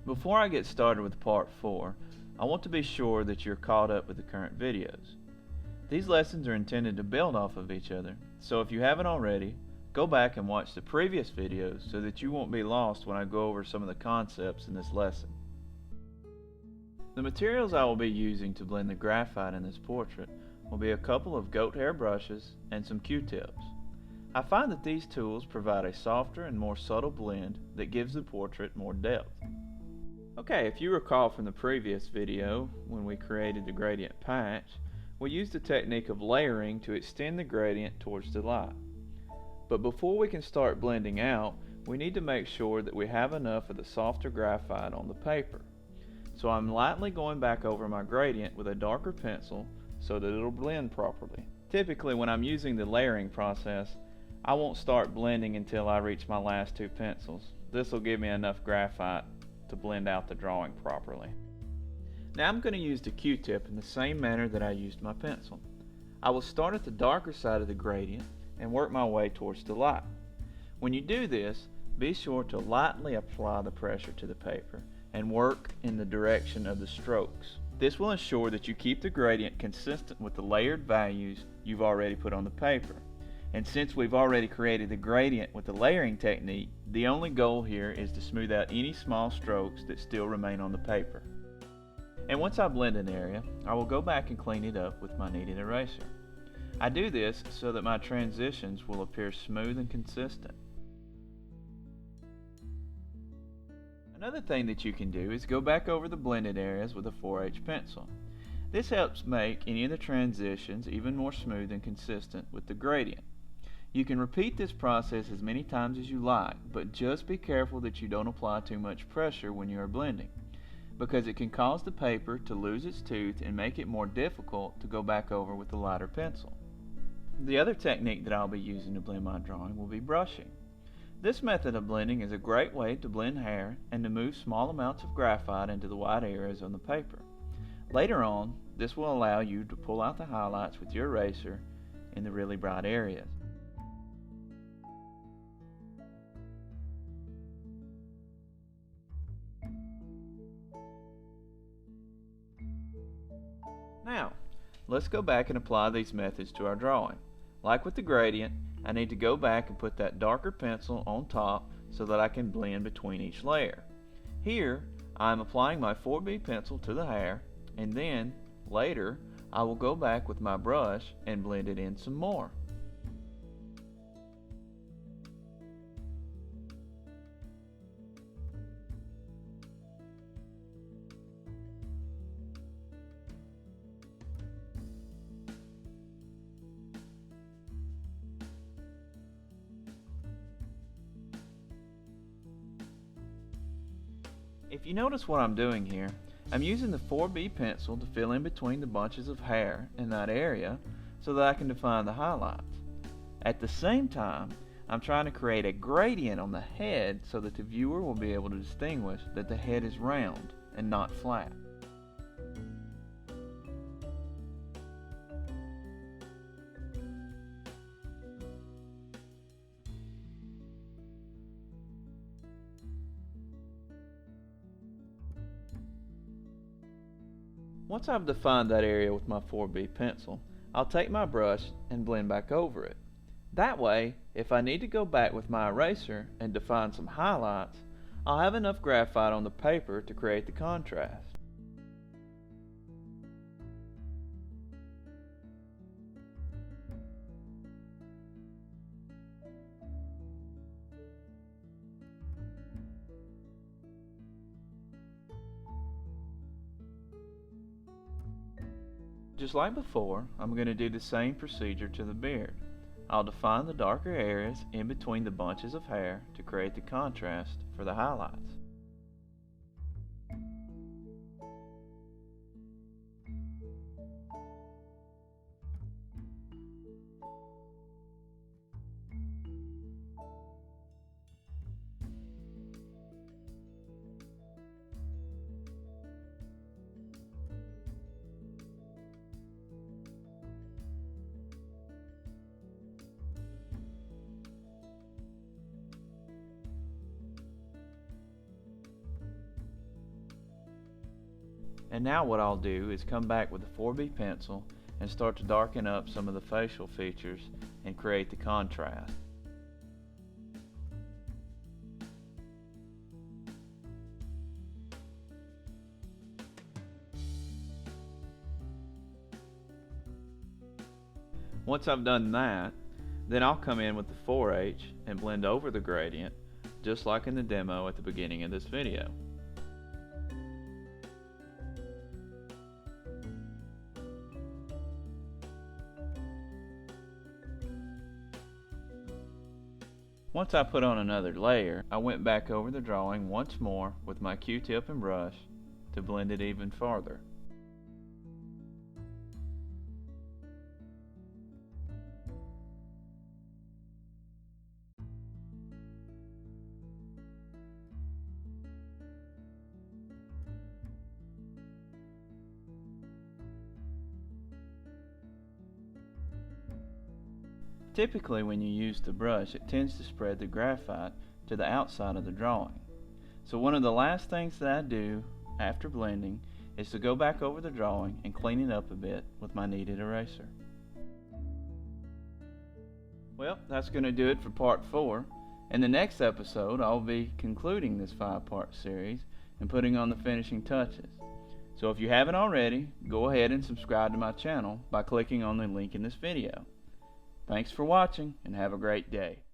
Before I get started with part 4, I want to be sure that you're caught up with the current videos. These lessons are intended to build off of each other, so if you haven't already, go back and watch the previous videos so that you won't be lost when I go over some of the concepts in this lesson. The materials I will be using to blend the graphite in this portrait will be a couple of goat hair brushes and some Q-tips. I find that these tools provide a softer and more subtle blend that gives the portrait more depth. Okay, if you recall from the previous video when we created the gradient patch, we used the technique of layering to extend the gradient towards the light. But before we can start blending out, we need to make sure that we have enough of the softer graphite on the paper. So I'm lightly going back over my gradient with a darker pencil so that it'll blend properly. Typically when I'm using the layering process, I won't start blending until I reach my last two pencils. This will give me enough graphite to blend out the drawing properly. Now I'm going to use the Q-tip in the same manner that I used my pencil. I will start at the darker side of the gradient and work my way towards the light. When you do this, be sure to lightly apply the pressure to the paper and work in the direction of the strokes. This will ensure that you keep the gradient consistent with the layered values you've already put on the paper. And since we've already created the gradient with the layering technique, the only goal here is to smooth out any small strokes that still remain on the paper. And once I blend an area, I will go back and clean it up with my kneaded eraser. I do this so that my transitions will appear smooth and consistent. Another thing that you can do is go back over the blended areas with a 4H pencil. This helps make any of the transitions even more smooth and consistent with the gradient. You can repeat this process as many times as you like, but just be careful that you don't apply too much pressure when you are blending, because it can cause the paper to lose its tooth and make it more difficult to go back over with the lighter pencil. The other technique that I'll be using to blend my drawing will be brushing. This method of blending is a great way to blend hair and to move small amounts of graphite into the white areas on the paper. Later on, this will allow you to pull out the highlights with your eraser in the really bright areas. Now, let's go back and apply these methods to our drawing. Like with the gradient, I need to go back and put that darker pencil on top so that I can blend between each layer. Here, I am applying my 4B pencil to the hair, and then, later, I will go back with my brush and blend it in some more. If you notice what I'm doing here, I'm using the 4B pencil to fill in between the bunches of hair in that area so that I can define the highlights. At the same time, I'm trying to create a gradient on the head so that the viewer will be able to distinguish that the head is round and not flat. Once I've defined that area with my 4B pencil, I'll take my brush and blend back over it. That way, if I need to go back with my eraser and define some highlights, I'll have enough graphite on the paper to create the contrast. Just like before, I'm going to do the same procedure to the beard. I'll define the darker areas in between the bunches of hair to create the contrast for the highlights. And now what I'll do is come back with the 4B pencil and start to darken up some of the facial features and create the contrast. Once I've done that, then I'll come in with the 4H and blend over the gradient, just like in the demo at the beginning of this video. Once I put on another layer, I went back over the drawing once more with my Q-tip and brush to blend it even farther. Typically when you use the brush, it tends to spread the graphite to the outside of the drawing. So one of the last things that I do after blending is to go back over the drawing and clean it up a bit with my kneaded eraser. Well, that's going to do it for part 4. In the next episode, I'll be concluding this 5-part series and putting on the finishing touches. So if you haven't already, go ahead and subscribe to my channel by clicking on the link in this video. Thanks for watching and have a great day.